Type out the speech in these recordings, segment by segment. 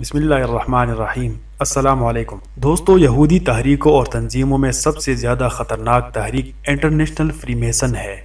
بسم اللہ الرحمن الرحیم۔ السلام علیکم دوستو، یہودی تحریکوں اور تنظیموں میں سب سے زیادہ خطرناک تحریک انٹرنیشنل فری میسن ہے۔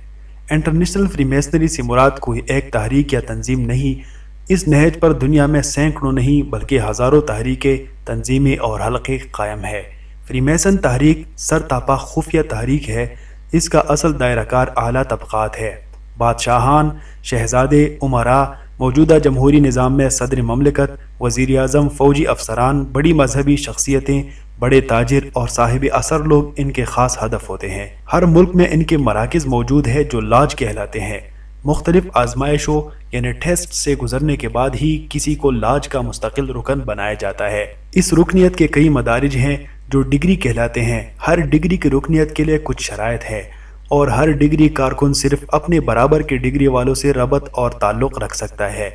انٹرنیشنل فری میسنری سے مراد کوئی ایک تحریک یا تنظیم نہیں، اس نہج پر دنیا میں سینکڑوں نہیں بلکہ ہزاروں تحریکیں، تنظیمیں اور حلقے قائم ہے۔ فری میسن تحریک سرتاپا خفیہ تحریک ہے۔ اس کا اصل دائرہ کار اعلیٰ طبقات ہے، بادشاہان، شہزادے، امراء، موجودہ جمہوری نظام میں صدر مملکت، وزیر اعظم، فوجی افسران، بڑی مذہبی شخصیتیں، بڑے تاجر اور صاحب اثر لوگ ان کے خاص ہدف ہوتے ہیں۔ ہر ملک میں ان کے مراکز موجود ہیں جو لاج کہلاتے ہیں۔ مختلف آزمائشوں یعنی ٹیسٹ سے گزرنے کے بعد ہی کسی کو لاج کا مستقل رکن بنایا جاتا ہے۔ اس رکنیت کے کئی مدارج ہیں جو ڈگری کہلاتے ہیں۔ ہر ڈگری کی رکنیت کے لیے کچھ شرائط ہے اور ہر ڈگری کارکن صرف اپنے برابر کے ڈگری والوں سے ربط اور تعلق رکھ سکتا ہے۔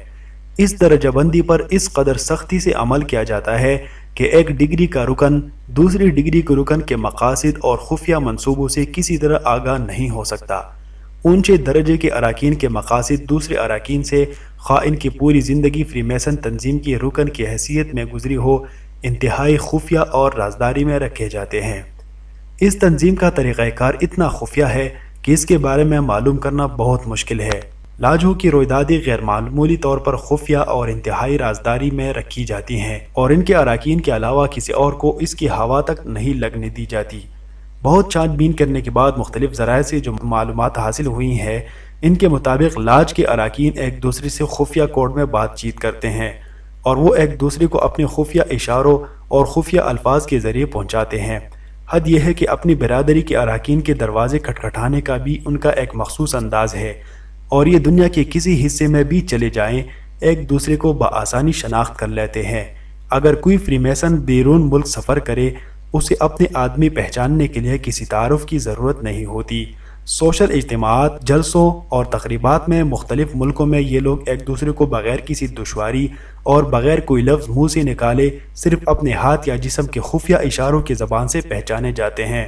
اس درجہ بندی پر اس قدر سختی سے عمل کیا جاتا ہے کہ ایک ڈگری کا رکن دوسری ڈگری کے رکن کے مقاصد اور خفیہ منصوبوں سے کسی طرح آگاہ نہیں ہو سکتا۔ اونچے درجے کے اراکین کے مقاصد دوسرے اراکین سے، خواہ ان کی پوری زندگی فری میسن تنظیم کی رکن کی حیثیت میں گزری ہو، انتہائی خفیہ اور رازداری میں رکھے جاتے ہیں۔ اس تنظیم کا طریقہ کار اتنا خفیہ ہے کہ اس کے بارے میں معلوم کرنا بہت مشکل ہے۔ لاجوں کی رویدادیں غیر معمولی طور پر خفیہ اور انتہائی رازداری میں رکھی جاتی ہیں اور ان کے اراکین کے علاوہ کسی اور کو اس کی ہوا تک نہیں لگنے دی جاتی۔ بہت چھان بین کرنے کے بعد مختلف ذرائع سے جو معلومات حاصل ہوئی ہیں، ان کے مطابق لاج کے اراکین ایک دوسرے سے خفیہ کوڈ میں بات چیت کرتے ہیں اور وہ ایک دوسرے کو اپنے خفیہ اشاروں اور خفیہ الفاظ کے ذریعے پہنچاتے ہیں۔ حد یہ ہے کہ اپنی برادری کے اراکین کے دروازے کھٹکھٹانے کا بھی ان کا ایک مخصوص انداز ہے، اور یہ دنیا کے کسی حصے میں بھی چلے جائیں ایک دوسرے کو بآسانی شناخت کر لیتے ہیں۔ اگر کوئی فری میسن بیرون ملک سفر کرے، اسے اپنے آدمی پہچاننے کے لیے کسی تعارف کی ضرورت نہیں ہوتی۔ سوشل اجتماعات، جلسوں اور تقریبات میں مختلف ملکوں میں یہ لوگ ایک دوسرے کو بغیر کسی دشواری اور بغیر کوئی لفظ منہ سے نکالے صرف اپنے ہاتھ یا جسم کے خفیہ اشاروں کی زبان سے پہچانے جاتے ہیں۔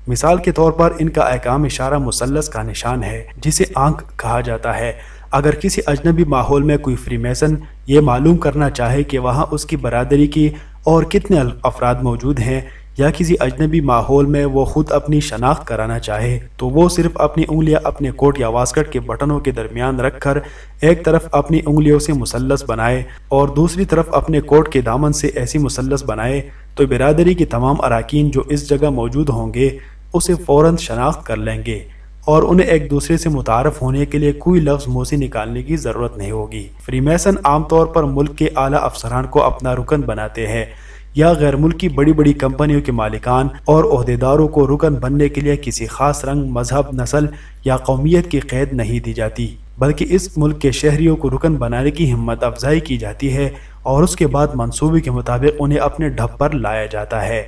مثال کے طور پر ان کا ایک عام اشارہ مثلث کا نشان ہے جسے آنکھ کہا جاتا ہے۔ اگر کسی اجنبی ماحول میں کوئی فری میسن یہ معلوم کرنا چاہے کہ وہاں اس کی برادری کی اور کتنے افراد موجود ہیں، یا کسی اجنبی ماحول میں وہ خود اپنی شناخت کرانا چاہے، تو وہ صرف اپنی انگلیاں اپنے کوٹ یا واسکٹ کے بٹنوں کے درمیان رکھ کر ایک طرف اپنی انگلیوں سے مثلث بنائے اور دوسری طرف اپنے کوٹ کے دامن سے ایسی مثلث بنائے تو برادری کے تمام اراکین جو اس جگہ موجود ہوں گے اسے فوراً شناخت کر لیں گے اور انہیں ایک دوسرے سے متعارف ہونے کے لیے کوئی لفظ منہ سے نکالنے کی ضرورت نہیں ہوگی۔ فری میسن عام طور پر ملک کے اعلیٰ افسران کو اپنا رکن بناتے ہیں، یا غیر ملکی بڑی بڑی کمپنیوں کے مالکان اور عہدیداروں کو رکن بننے کے لیے کسی خاص رنگ، مذہب، نسل یا قومیت کی قید نہیں دی جاتی، بلکہ اس ملک کے شہریوں کو رکن بنانے کی ہمت افزائی کی جاتی ہے اور اس کے بعد منصوبے کے مطابق انہیں اپنے ڈھب پر لایا جاتا ہے۔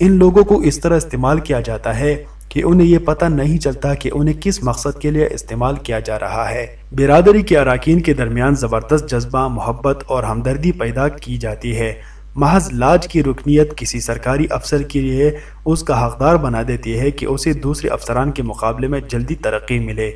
ان لوگوں کو اس طرح استعمال کیا جاتا ہے کہ انہیں یہ پتہ نہیں چلتا کہ انہیں کس مقصد کے لیے استعمال کیا جا رہا ہے۔ برادری کے اراکین کے درمیان زبردست جذبہ، محبت اور ہمدردی پیدا کی جاتی ہے۔ محض لاج کی رکنیت کسی سرکاری افسر کے لیے اس کا حقدار بنا دیتی ہے کہ اسے دوسرے افسران کے مقابلے میں جلدی ترقی ملے۔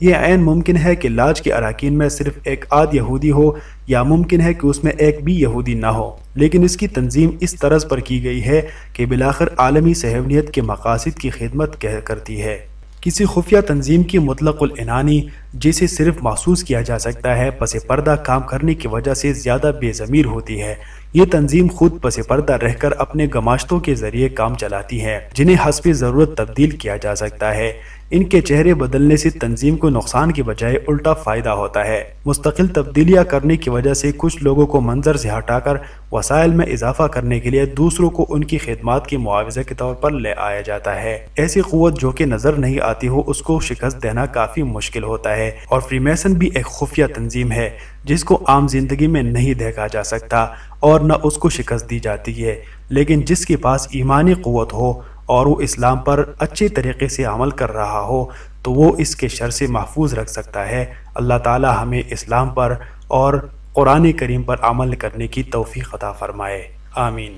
یہ عین ممکن ہے کہ لاج کے اراکین میں صرف ایک آدھ یہودی ہو، یا ممکن ہے کہ اس میں ایک بھی یہودی نہ ہو، لیکن اس کی تنظیم اس طرز پر کی گئی ہے کہ بالآخر عالمی صہیونیت کے مقاصد کی خدمت کرتی ہے۔ کسی خفیہ تنظیم کی مطلق العنانی، جسے صرف محسوس کیا جا سکتا ہے، پس پردہ کام کرنے کی وجہ سے زیادہ بے ضمیر ہوتی ہے۔ یہ تنظیم خود پس پردہ رہ کر اپنے گماشتوں کے ذریعے کام چلاتی ہے جنہیں حسب ضرورت تبدیل کیا جا سکتا ہے۔ ان کے چہرے بدلنے سے تنظیم کو نقصان کی بجائے الٹا فائدہ ہوتا ہے۔ مستقل تبدیلیاں کرنے کی وجہ سے کچھ لوگوں کو منظر سے ہٹا کر وسائل میں اضافہ کرنے کے لیے دوسروں کو ان کی خدمات کے معاوضے کے طور پر لے آیا جاتا ہے۔ ایسی قوت جو کہ نظر نہیں آتی ہو، اس کو شکست دینا کافی مشکل ہوتا ہے، اور فری میسن بھی ایک خفیہ تنظیم ہے جس کو عام زندگی میں نہیں دیکھا جا سکتا اور نہ اس کو شکست دی جاتی ہے، لیکن جس کے پاس ایمانی قوت ہو اور وہ اسلام پر اچھے طریقے سے عمل کر رہا ہو تو وہ اس کے شر سے محفوظ رکھ سکتا ہے۔ اللہ تعالی ہمیں اسلام پر اور قرآن کریم پر عمل کرنے کی توفیق عطا فرمائے، آمین۔